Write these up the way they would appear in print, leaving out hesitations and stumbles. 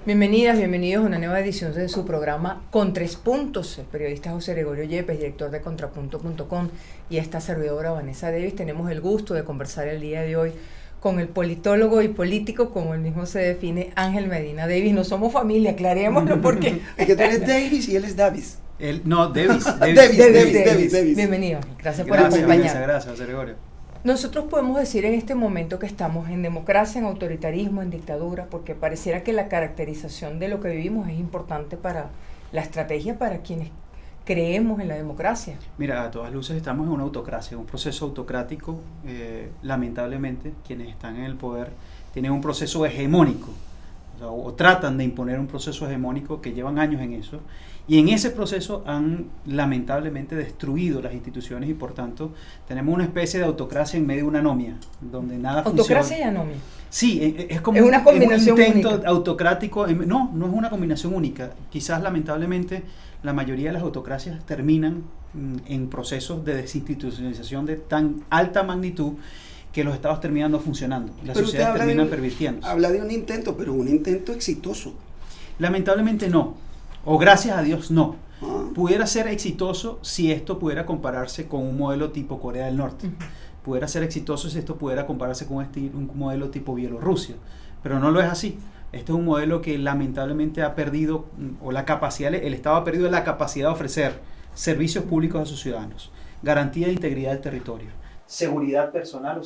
Bienvenidas, bienvenidos a una nueva edición de su programa Con Tres Puntos. El periodista José Gregorio Yepes, director de Contrapunto.com, y esta servidora Vanessa Davis. Tenemos el gusto de conversar el día de hoy con el politólogo y político, como él mismo se define, Ángel Medina Davis. No somos familia, aclarémoslo porque... Es que tú eres Davis y él es Davis. Davis. Bienvenido, gracias por acompañarnos. Gracias, José Gregorio. Nosotros podemos decir en este momento que estamos en democracia, en autoritarismo, en dictadura, porque pareciera que la caracterización de lo que vivimos es importante para la estrategia para quienes creemos en la democracia. Mira, a todas luces estamos en una autocracia, un proceso autocrático. Lamentablemente, quienes están en el poder tienen un proceso hegemónico, o tratan de imponer un proceso hegemónico que llevan años en eso. Y en ese proceso han lamentablemente destruido las instituciones y por tanto tenemos una especie de autocracia en medio de una anomia, donde nada funciona. ¿Autocracia y anomia? Sí, es como es una combinación un intento única. Autocrático. No es una combinación única. Quizás lamentablemente la mayoría de las autocracias terminan en procesos de desinstitucionalización de tan alta magnitud que los estados terminan no funcionando. Las sociedades terminan pervirtiéndose. Habla de un intento, pero un intento exitoso. Lamentablemente no. O gracias a Dios no. Pudiera ser exitoso si esto pudiera compararse con un modelo tipo Corea del Norte. Pudiera ser exitoso si esto pudiera compararse con un modelo tipo Bielorrusia. Pero no lo es así. Este es un modelo que lamentablemente ha perdido, o la capacidad, el Estado ha perdido la capacidad de ofrecer servicios públicos a sus ciudadanos, garantía de integridad del territorio, seguridad personal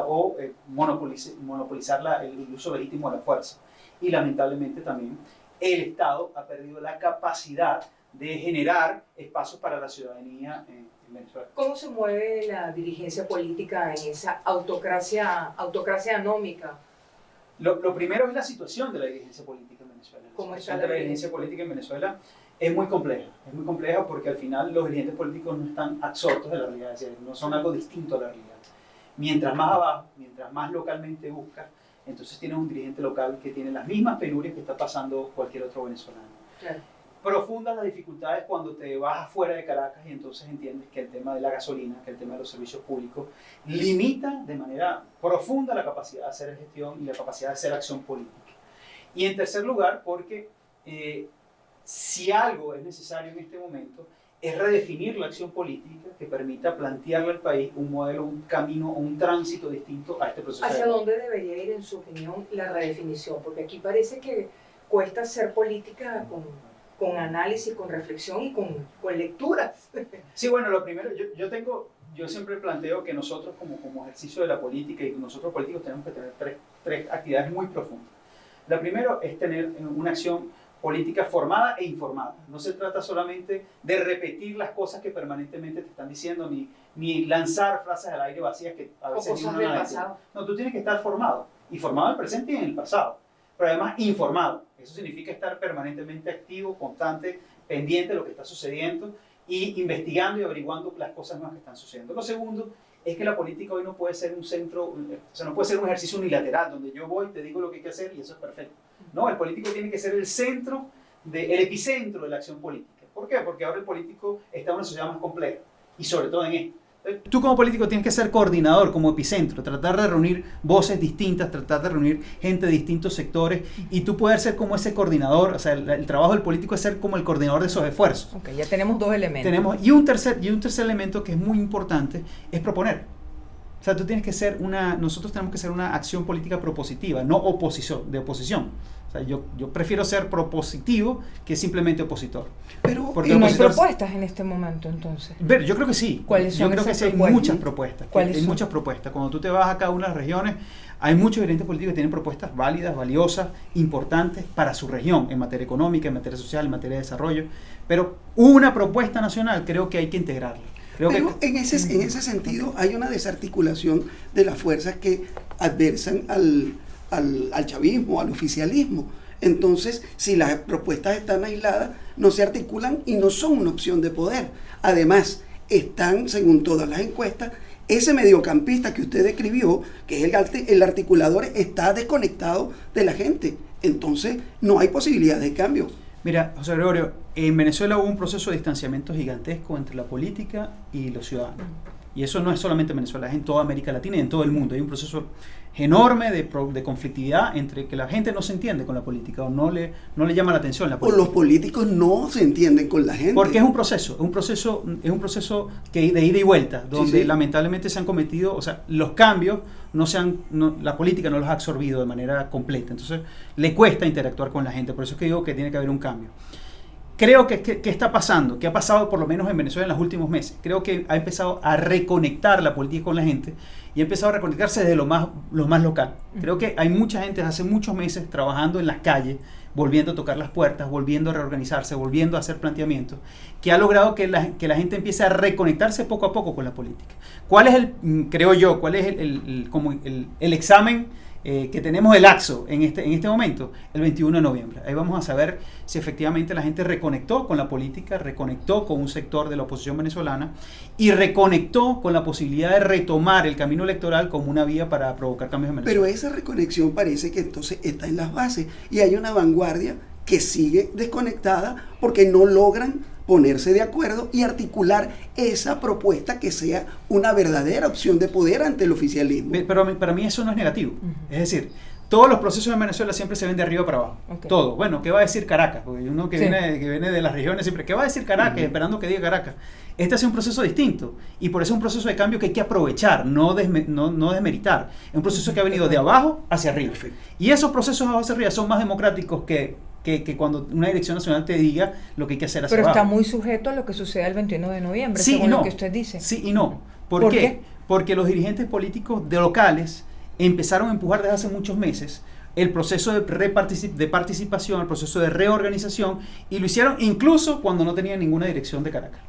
o monopolizar el uso legítimo de la fuerza. Y lamentablemente también el Estado ha perdido la capacidad de generar espacios para la ciudadanía en Venezuela. ¿Cómo se mueve la dirigencia política en esa autocracia anómica? Lo primero es la situación de la dirigencia política en Venezuela. ¿Cómo la está situación de la dirigencia política en Venezuela es muy compleja porque al final los dirigentes políticos no están absortos de la realidad, es decir, no son algo distinto a la realidad. Mientras más abajo, mientras más localmente buscas, entonces tienes un dirigente local que tiene las mismas penurias que está pasando cualquier otro venezolano. Claro. Profundas las dificultades cuando te vas afuera de Caracas y entonces entiendes que el tema de la gasolina, que el tema de los servicios públicos, limita de manera profunda la capacidad de hacer gestión y la capacidad de hacer acción política. Y en tercer lugar, porque si algo es necesario en este momento, es redefinir la acción política que permita plantearle al país un modelo, un camino, un tránsito distinto a este proceso. ¿Hacia dónde debería ir, en su opinión, la redefinición? Porque aquí parece que cuesta hacer política con análisis, con reflexión y con lecturas. Sí, bueno, lo primero, yo siempre planteo que nosotros como ejercicio de la política y nosotros políticos tenemos que tener tres actividades muy profundas. La primera es tener una acción política formada e informada. No se trata solamente de repetir las cosas que permanentemente te están diciendo, ni lanzar frases al aire vacías que a veces cosas del pasado. No, tú tienes que estar formado, y formado en el presente y en el pasado, pero además informado. Eso significa estar permanentemente activo, constante, pendiente de lo que está sucediendo y investigando y averiguando las cosas nuevas que están sucediendo. Lo segundo es que la política hoy no puede ser un centro, o sea, no puede ser un ejercicio unilateral donde yo voy, te digo lo que hay que hacer y eso es perfecto. No, el político tiene que ser el epicentro de la acción política. ¿Por qué? Porque ahora el político está en una sociedad más compleja y sobre todo en esto. Tú como político tienes que ser coordinador, como epicentro, tratar de reunir voces distintas, tratar de reunir gente de distintos sectores y tú poder ser como ese coordinador. O sea, el trabajo del político es ser como el coordinador de esos esfuerzos. Ok, ya tenemos dos elementos. Y un tercer elemento que es muy importante es proponer. O sea, nosotros tenemos que ser una acción política propositiva, no de oposición. O sea, yo prefiero ser propositivo que simplemente opositor. Pero ¿y no hay propuestas en este momento entonces? Yo creo que sí. ¿Cuáles son? Yo creo que sí hay muchas propuestas. Hay muchas propuestas. Cuando tú te vas a cada una de las regiones, hay muchos dirigentes políticos que tienen propuestas válidas, valiosas, importantes para su región, en materia económica, en materia social, en materia de desarrollo. Pero una propuesta nacional creo que hay que integrarla. Pero en ese sentido hay una desarticulación de las fuerzas que adversan al chavismo, al oficialismo. Entonces, si las propuestas están aisladas, no se articulan y no son una opción de poder. Además, están, según todas las encuestas, ese mediocampista que usted describió, que es el articulador, está desconectado de la gente. Entonces, no hay posibilidad de cambio. Mira, José Gregorio, en Venezuela hubo un proceso de distanciamiento gigantesco entre la política y los ciudadanos. Y eso no es solamente en Venezuela, es en toda América Latina y en todo el mundo. Hay un proceso enorme de conflictividad entre que la gente no se entiende con la política o no le llama la atención la O política. los políticos no se entienden con la gente. Porque es un proceso que de ida y vuelta, donde Sí. lamentablemente se han cometido, o sea, los cambios la política no los ha absorbido de manera completa. Entonces, le cuesta interactuar con la gente. Por eso es que digo que tiene que haber un cambio. Creo que está pasando, que ha pasado por lo menos en Venezuela en los últimos meses. Creo que ha empezado a reconectar la política con la gente y ha empezado a reconectarse desde lo más local. Creo que hay mucha gente hace muchos meses trabajando en las calles, volviendo a tocar las puertas, volviendo a reorganizarse, volviendo a hacer planteamientos, que ha logrado que la gente empiece a reconectarse poco a poco con la política. ¿Cuál es el examen que tenemos el AXO en este momento? El 21 de noviembre. Ahí vamos a saber si efectivamente la gente reconectó con la política, reconectó con un sector de la oposición venezolana y reconectó con la posibilidad de retomar el camino electoral como una vía para provocar cambios en Venezuela. Pero esa reconexión parece que entonces está en las bases y hay una vanguardia que sigue desconectada porque no logran ponerse de acuerdo y articular esa propuesta que sea una verdadera opción de poder ante el oficialismo. Pero para mí eso no es negativo. Es decir, todos los procesos en Venezuela siempre se ven de arriba para abajo. Okay. Todo. Bueno, ¿qué va a decir Caracas? Porque uno que Sí. viene de las regiones siempre, ¿qué va a decir Caracas? Esperando que diga Caracas. Este es un proceso distinto y por eso es un proceso de cambio que hay que aprovechar, no desmeritar. Es un proceso que ha venido de abajo hacia arriba. Perfecto. Y esos procesos de abajo hacia arriba son más democráticos que cuando una dirección nacional te diga lo que hay que hacer hacia Pero abajo. está muy sujeto a lo que suceda el 21 de noviembre, Sí y según no. lo que usted dice. Sí y no. ¿Por ¿Por qué? qué? Porque los dirigentes políticos de locales empezaron a empujar desde hace muchos meses el proceso de participación, el proceso de reorganización, y lo hicieron incluso cuando no tenían ninguna dirección de Caracas.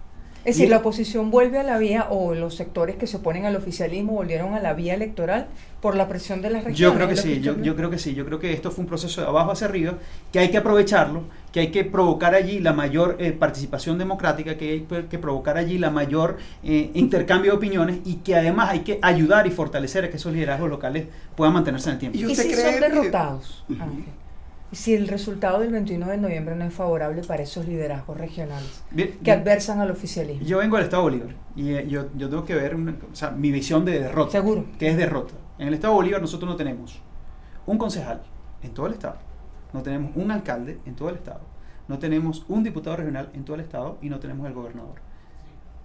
Es decir, Y- la oposición vuelve a la vía, o los sectores que se oponen al oficialismo volvieron a la vía electoral por la presión de las regiones. Yo creo que ¿es lo sí, usted yo creo que sí. Yo creo que esto fue un proceso de abajo hacia arriba, que hay que aprovecharlo, que hay que provocar allí la mayor participación democrática, que hay que provocar allí la mayor intercambio de opiniones y que además hay que ayudar y fortalecer a que esos liderazgos locales puedan mantenerse en el tiempo. ¿Y ¿Y usted si cree son que- derrotados, Ujú. Ángel? Si el resultado del 21 de noviembre no es favorable para esos liderazgos regionales Bien, que adversan al oficialismo. yo vengo del Estado Bolívar y yo tengo que ver mi visión de derrota. Seguro. Que es derrota. En el Estado Bolívar nosotros no tenemos un concejal en todo el Estado, no tenemos un alcalde en todo el Estado, no tenemos un diputado regional en todo el Estado y no tenemos el gobernador.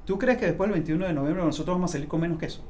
¿Tú crees que después del 21 de noviembre nosotros vamos a salir con menos que eso?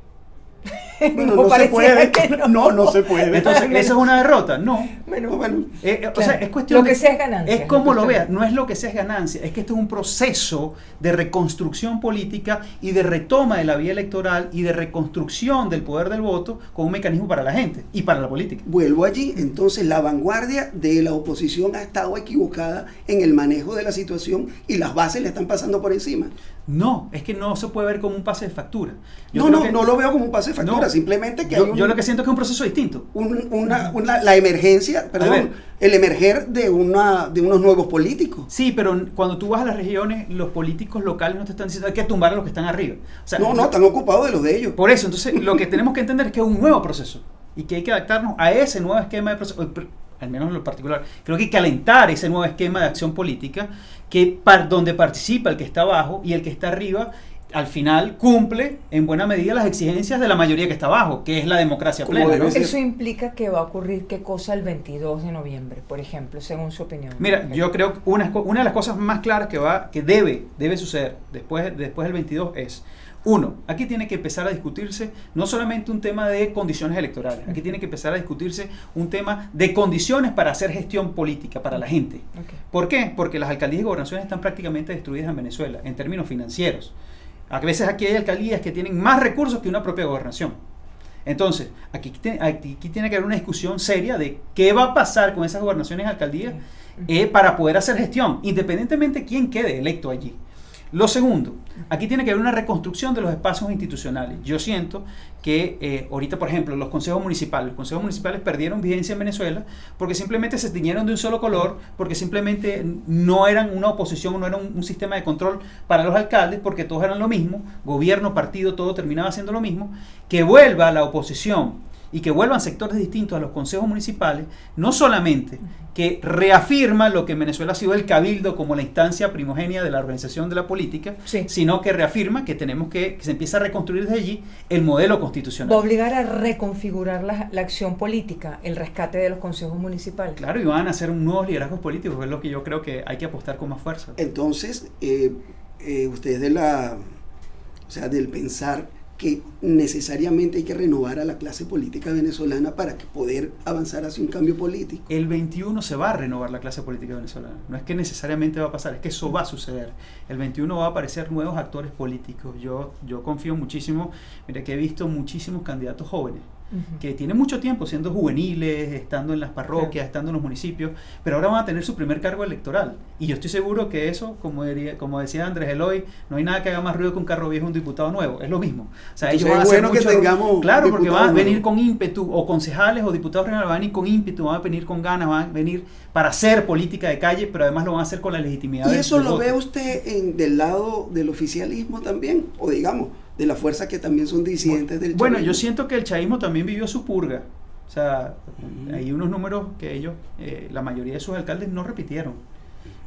Bueno, No no se pareciera puede. que no. No se puede. Entonces, ¿eso es una derrota? No. Bueno, Bueno, O sea, claro. es cuestión Lo que de- sea es ganancia, Es como lo que lo usted veas, ve. no es lo que sea es ganancia, es que esto es un proceso de reconstrucción política y de retoma de la vía electoral y de reconstrucción del poder del voto con un mecanismo para la gente y para la política. vuelvo allí, entonces la vanguardia de la oposición ha estado equivocada en el manejo de la situación y las bases le están pasando por encima. No, es que no se puede ver como un pase de factura. Yo No, creo no, que- no lo veo como un pase de factura, No. simplemente que yo, hay yo lo que siento es que es un proceso distinto. la emergencia, ver. perdón, el emerger de unos nuevos políticos. Sí, pero cuando tú vas a las regiones, los políticos locales no te están diciendo hay que tumbar a los que están arriba. O sea, No, están ocupados de los de ellos. Por eso, entonces, lo que tenemos que entender es que es un nuevo proceso y que hay que adaptarnos a ese nuevo esquema de proceso, al menos en lo particular. Creo que hay que alentar ese nuevo esquema de acción política donde participa el que está abajo y el que está arriba al final cumple en buena medida las exigencias de la mayoría que está abajo, que es la democracia Como plena, debe ¿no? ser. Eso implica que va a ocurrir qué cosa el 22 de noviembre, por ejemplo, según su opinión. Mira, yo creo que una de las cosas más claras que debe suceder después del 22 es: uno, aquí tiene que empezar a discutirse no solamente un tema de condiciones electorales, aquí tiene que empezar a discutirse un tema de condiciones para hacer gestión política para la gente. Ok. ¿Por qué? Porque las alcaldías y gobernaciones están prácticamente destruidas en Venezuela en términos financieros. A veces aquí hay alcaldías que tienen más recursos que una propia gobernación. Entonces, aquí tiene que haber una discusión seria de qué va a pasar con esas gobernaciones y alcaldías para poder hacer gestión, independientemente de quién quede electo allí. Lo segundo, aquí tiene que haber una reconstrucción de los espacios institucionales. Yo siento que ahorita, por ejemplo, los consejos municipales perdieron vigencia en Venezuela porque simplemente se tiñeron de un solo color, porque simplemente no eran una oposición, no eran un sistema de control para los alcaldes, porque todos eran lo mismo, gobierno, partido, todo terminaba siendo lo mismo. Que vuelva la oposición y que vuelvan sectores distintos a los consejos municipales, no solamente que reafirma lo que en Venezuela ha sido el cabildo como la instancia primogénea de la organización de la política, sí, sino que reafirma que tenemos que se empieza a reconstruir desde allí el modelo constitucional. Va a obligar a reconfigurar la acción política, el rescate de los consejos municipales. Claro, y van a hacer nuevos liderazgos políticos, que es lo que yo creo que hay que apostar con más fuerza. Entonces, ustedes del pensar que necesariamente hay que renovar a la clase política venezolana para que poder avanzar hacia un cambio político. El 21 se va a renovar la clase política venezolana. No es que necesariamente va a pasar, es que eso va a suceder. El 21 va a aparecer nuevos actores políticos. Yo confío muchísimo, mira que he visto muchísimos candidatos jóvenes que tienen mucho tiempo siendo juveniles, estando en las parroquias, estando en los municipios, pero ahora van a tener su primer cargo electoral. Y yo estoy seguro que eso, como decía Andrés Eloy, no hay nada que haga más ruido que un carro viejo un diputado nuevo. Es lo mismo. O sea, ellos van a hacer bueno que mucho, tengamos claro, porque van a venir nuevos con ímpetu, o concejales o diputados regionales van a venir con ímpetu, van a venir con ganas, van a venir para hacer política de calle, pero además lo van a hacer con la legitimidad. ¿Y eso lo voto. ve usted del lado del oficialismo también? O digamos, de la fuerza que también son disidentes del chavismo. Bueno, yo siento que el chavismo también vivió su purga. O sea, hay unos números que ellos, la mayoría de sus alcaldes no repitieron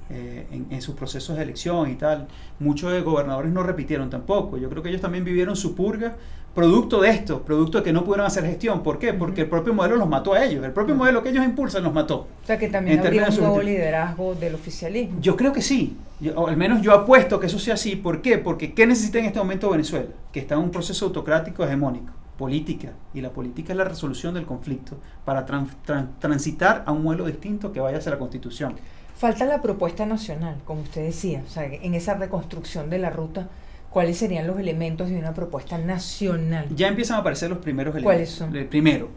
en sus procesos de elección y tal. Muchos de gobernadores no repitieron tampoco. Yo creo que ellos también vivieron su purga producto de esto, producto de que no pudieron hacer gestión. ¿Por qué? Porque el propio modelo los mató a ellos. El propio modelo que ellos impulsan los mató. O sea, que también habría un nuevo liderazgo del oficialismo. Yo creo que sí. O al menos yo apuesto que eso sea así. ¿Por qué? Porque ¿qué necesita en este momento Venezuela? Que está en un proceso autocrático hegemónico. Política. Y la política es la resolución del conflicto para transitar a un modelo distinto que vaya hacia la Constitución. Falta la propuesta nacional, como usted decía. O sea, en esa reconstrucción de la ruta, ¿cuáles serían los elementos de una propuesta nacional? Ya empiezan a aparecer los primeros elementos. ¿Cuáles son? El primero,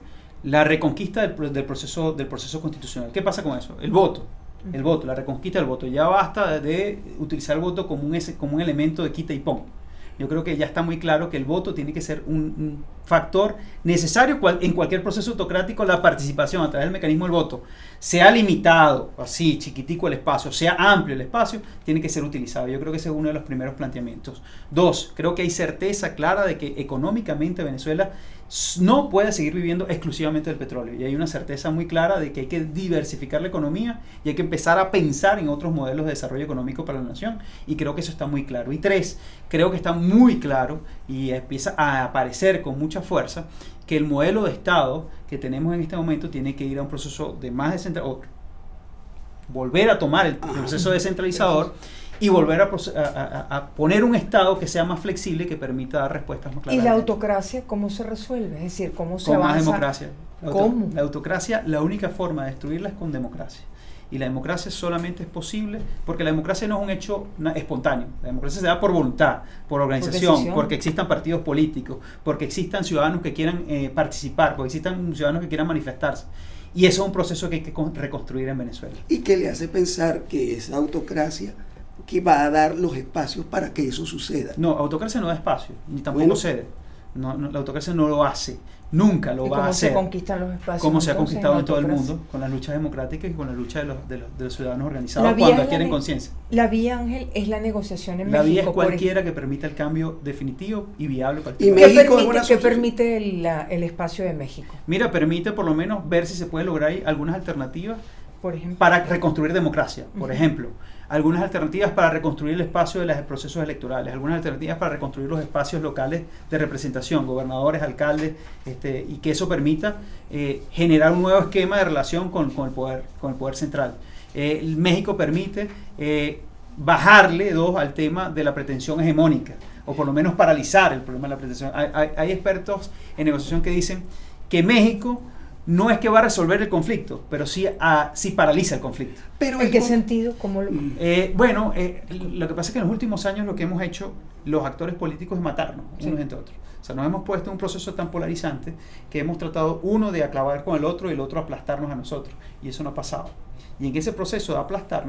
la reconquista del proceso constitucional. ¿Qué pasa con eso? El voto. El voto, la reconquista del voto. Ya basta de utilizar el voto como un elemento de quita y pon. Yo creo que ya está muy claro que el voto tiene que ser un factor necesario en cualquier proceso autocrático. La participación a través del mecanismo del voto, sea limitado, así, chiquitico el espacio, sea amplio el espacio, tiene que ser utilizado. Yo creo que ese es uno de los primeros planteamientos. Dos, creo que hay certeza clara de que económicamente Venezuela no puede seguir viviendo exclusivamente del petróleo, y hay una certeza muy clara de que hay que diversificar la economía y hay que empezar a pensar en otros modelos de desarrollo económico para la nación, y creo que eso está muy claro. Y tres, creo que está muy claro y empieza a aparecer con mucha fuerza que el modelo de Estado que tenemos en este momento tiene que ir a un proceso de más descentralización, volver a tomar el proceso descentralizador y volver a poner un Estado que sea más flexible, que permita dar respuestas más claras. ¿Y la autocracia cómo se resuelve? Es decir, ¿cómo se avanza? Con más democracia. ¿Cómo? La autocracia, la única forma de destruirla es con democracia. Y la democracia solamente es posible porque la democracia no es un hecho espontáneo. La democracia se da por voluntad, por organización, porque existan partidos políticos, porque existan ciudadanos que quieran participar, porque existan ciudadanos que quieran manifestarse. Y eso es un proceso que hay que reconstruir en Venezuela. ¿Y qué le hace pensar que esa autocracia que va a dar los espacios para que eso suceda? No, autocracia no da espacio, ni tampoco cede. No, la autocracia no lo hace, nunca lo va a hacer. ¿Cómo se conquistan los espacios? Como se ha conquistado en todo el mundo, con las luchas democráticas y con la lucha de los ciudadanos organizados cuando adquieren conciencia. La vía, Ángel, es la negociación en la México. La vía es cualquiera que permita el cambio definitivo y viable para el ¿Y país. ¿Qué permite el espacio de México? Mira, permite por lo menos ver si se puede lograr ahí algunas alternativas, por ejemplo, para reconstruir democracia. Por ejemplo, algunas alternativas para reconstruir el espacio de los procesos electorales, algunas alternativas para reconstruir los espacios locales de representación, gobernadores, alcaldes, y que eso permita generar un nuevo esquema de relación con el poder central. México permite bajarle al tema de la pretensión hegemónica, o por lo menos paralizar el problema de la pretensión. Hay expertos en negociación que dicen que México no es que va a resolver el conflicto, pero sí paraliza el conflicto. ¿Pero en qué sentido? ¿Cómo lo... lo que pasa es que en los últimos años lo que hemos hecho los actores políticos es matarnos unos entre otros. O sea, nos hemos puesto en un proceso tan polarizante que hemos tratado uno de acabar con el otro y el otro aplastarnos a nosotros. Y eso no ha pasado. Y en ese proceso de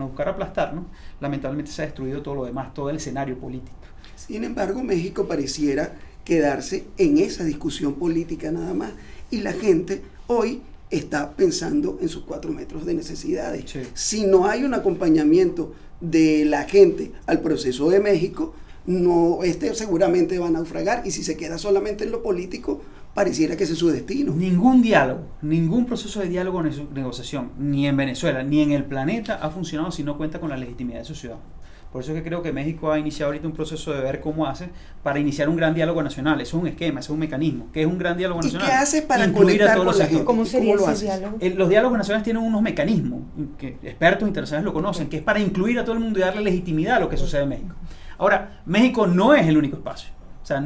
buscar aplastarnos, lamentablemente se ha destruido todo lo demás, todo el escenario político. Sin embargo, México pareciera quedarse en esa discusión política nada más. Y la gente hoy está pensando en sus 4 metros de necesidades. Sí. Si no hay un acompañamiento de la gente al proceso de México, no, seguramente va a naufragar, y si se queda solamente en lo político, pareciera que ese es su destino. Ningún diálogo, ningún proceso de diálogo o negociación, ni en Venezuela, ni en el planeta ha funcionado si no cuenta con la legitimidad de sus ciudadanos. Por eso es que creo que México ha iniciado ahorita un proceso de ver cómo hace para iniciar un gran diálogo nacional. Eso es un esquema, eso es un mecanismo. ¿Qué es un gran diálogo nacional? ¿Y qué hace para incluir conectar a todos con los la sectores? gente? ¿Cómo sería ¿Cómo lo ese haces? diálogo? Los diálogos nacionales tienen unos mecanismos que expertos interesados lo conocen, que es para incluir a todo el mundo y darle legitimidad a lo que sucede en México. Ahora, México no es el único espacio. O sea,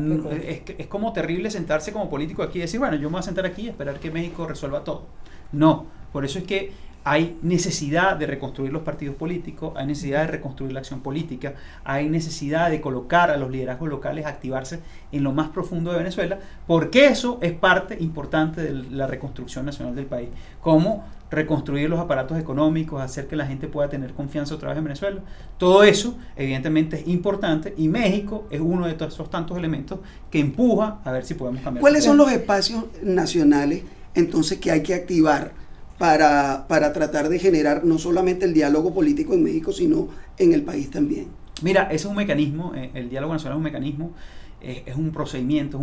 es como terrible sentarse como político aquí y decir, bueno, yo me voy a sentar aquí y esperar que México resuelva todo. No, por eso es que hay necesidad de reconstruir los partidos políticos, hay necesidad de reconstruir la acción política, hay necesidad de colocar a los liderazgos locales a activarse en lo más profundo de Venezuela, porque eso es parte importante de la reconstrucción nacional del país. Como reconstruir los aparatos económicos, hacer que la gente pueda tener confianza otra vez en Venezuela. Todo eso, evidentemente, es importante, y México es uno de todos esos tantos elementos que empuja a ver si podemos cambiar. ¿Cuáles son los espacios nacionales entonces que hay que activar para tratar de generar no solamente el diálogo político en México, sino en el país también? Mira, ese es un mecanismo, el diálogo nacional es un mecanismo, es un procedimiento,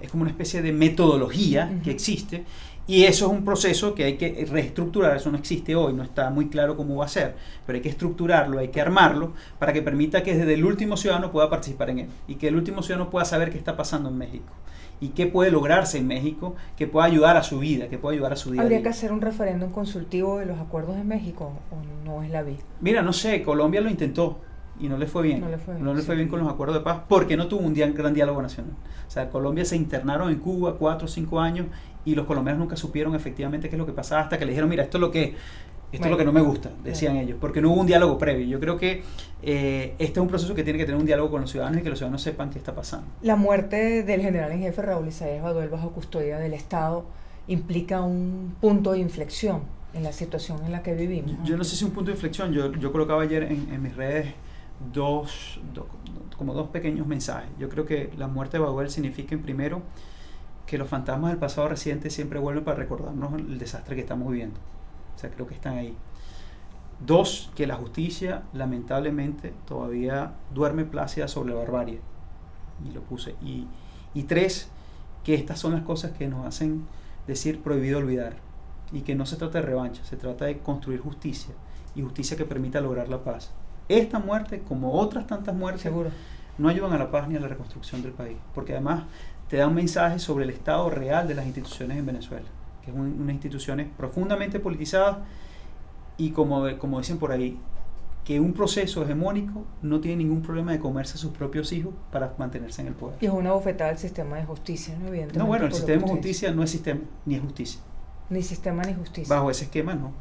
es como una especie de metodología que existe, y eso es un proceso que hay que reestructurar. Eso no existe hoy, no está muy claro cómo va a ser, pero hay que estructurarlo, hay que armarlo para que permita que desde el último ciudadano pueda participar en él, y que el último ciudadano pueda saber qué está pasando en México y qué puede lograrse en México, que pueda ayudar a su vida, que pueda ayudar a su día a día. ¿Habría que hacer un referéndum consultivo de los acuerdos de México o no es la vía? Mira, no sé, Colombia lo intentó y no le fue bien. No le fue bien con los acuerdos de paz, porque no tuvo un gran diálogo nacional. O sea, Colombia se internaron en Cuba 4 o 5 años y los colombianos nunca supieron efectivamente qué es lo que pasaba, hasta que le dijeron, mira, esto es lo que no me gusta, decían ellos, porque no hubo un diálogo previo. Yo creo que este es un proceso que tiene que tener un diálogo con los ciudadanos y que los ciudadanos sepan qué está pasando. La muerte del general en jefe Raúl Isaías Baduel bajo custodia del Estado implica un punto de inflexión en la situación en la que vivimos. Yo no sé si un punto de inflexión. Yo colocaba ayer en mis redes como dos pequeños mensajes. Yo creo que la muerte de Baduel significa, primero, que los fantasmas del pasado reciente siempre vuelven para recordarnos el desastre que estamos viviendo. O sea, creo que están ahí. 2, que la justicia lamentablemente todavía duerme plácida sobre la barbarie. Y lo puse. Y 3, que estas son las cosas que nos hacen decir prohibido olvidar. Y que no se trata de revancha, se trata de construir justicia. Y justicia que permita lograr la paz. Esta muerte, como otras tantas muertes, seguro, no ayudan a la paz ni a la reconstrucción del país. Porque además te da un mensaje sobre el estado real de las instituciones en Venezuela, que es unas instituciones profundamente politizadas, y como dicen por ahí, que un proceso hegemónico no tiene ningún problema de comerse a sus propios hijos para mantenerse en el poder. Y es una bofetada al sistema de justicia, ¿no? Evidentemente. No, bueno, el sistema de justicia no es sistema, ni es justicia. Ni sistema ni justicia. Bajo ese esquema, no.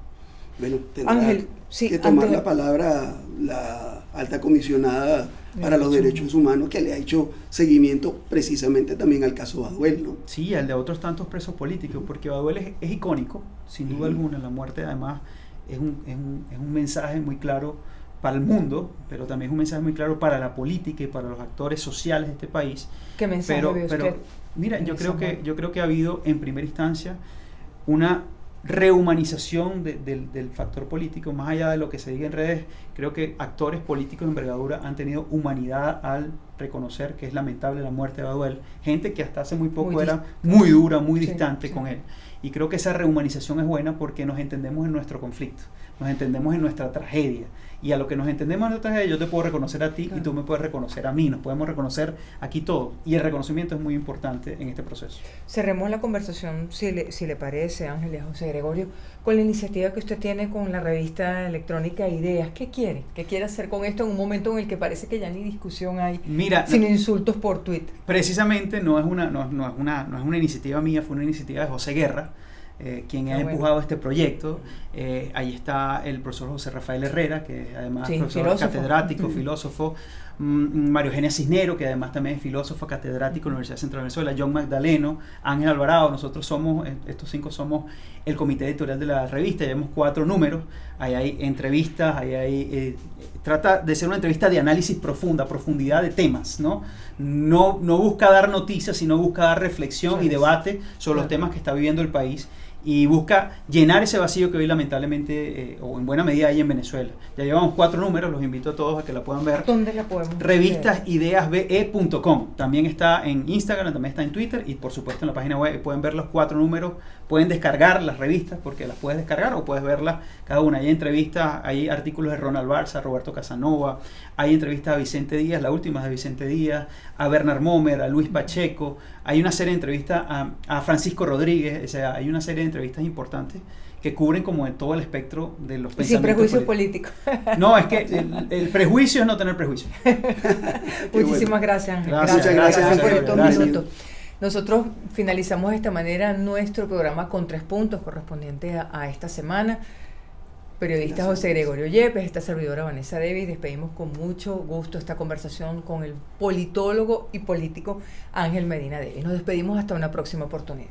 Bueno, tendrá Ángel, sí, que tomar la palabra la alta comisionada para los derechos humanos, que le ha hecho seguimiento precisamente también al caso Baduel, ¿no? Sí, al de otros tantos presos políticos, porque Baduel es icónico, sin duda alguna. La muerte además es un mensaje muy claro para el mundo, pero también es un mensaje muy claro para la política y para los actores sociales de este país. ¿Qué mensaje ve usted? Pero mira, yo creo que ha habido en primera instancia una rehumanización del factor político. Más allá de lo que se diga en redes, creo que actores políticos de envergadura han tenido humanidad al reconocer que es lamentable la muerte de Baduel. Gente que hasta hace muy poco era muy dura, muy distante con él. Y creo que esa rehumanización es buena porque nos entendemos en nuestro conflicto, nos entendemos en nuestra tragedia. Y a lo que nos entendemos en nuestra tragedia, yo te puedo reconocer a ti, claro, y tú me puedes reconocer a mí. Nos podemos reconocer aquí todos. Y el reconocimiento es muy importante en este proceso. Cerremos la conversación, si le parece, Ángel y a José Gregorio, con la iniciativa que usted tiene con la revista electrónica Ideas. ¿Qué quiere? ¿Qué quiere hacer con esto en un momento en el que parece que ya ni discusión hay, sino insultos por tweet? Precisamente no es una iniciativa mía, fue una iniciativa de José Guerra, quien ha empujado este proyecto. Ahí está el profesor José Rafael Herrera, que además es profesor catedrático, filósofo, Mario Eugenia Cisnero, que además también es filósofo catedrático en la Universidad Central de Venezuela, John Magdaleno, Ángel Alvarado. Nosotros somos, estos 5 somos el comité editorial de la revista. Llevamos 4 números, ahí hay entrevistas, trata de ser una entrevista de análisis profundidad de temas, ¿no? No busca dar noticias, sino busca dar reflexión y debate sobre los temas que está viviendo el país. y busca llenar ese vacío que hoy lamentablemente, o en buena medida, hay en Venezuela. Ya llevamos 4 números, los invito a todos a que la puedan ver. ¿Dónde la podemos ver? Revistasideasbe.com. También está en Instagram, también está en Twitter y por supuesto en la página web pueden ver los 4 números, pueden descargar las revistas porque las puedes descargar o puedes verlas cada una. Hay entrevistas, hay artículos de Ronald Barça, Roberto Casanova, hay entrevistas a Vicente Díaz, la última es de Vicente Díaz, a Bernard Momer, a Luis Pacheco, hay una serie de entrevistas a Francisco Rodríguez, o sea, hay una serie de entrevistas importantes que cubren como en todo el espectro de los pensamientos. Sin prejuicios políticos. No, es que el prejuicio es no tener prejuicio. Muchísimas gracias, Ángel. Muchas gracias por estos gracias. minutos. Nosotros finalizamos de esta manera nuestro programa con 3 puntos correspondiente a esta semana. Periodista José Gregorio Yepes, esta servidora Vanessa Davis, despedimos con mucho gusto esta conversación con el politólogo y político Ángel Medina Davis. Nos despedimos hasta una próxima oportunidad.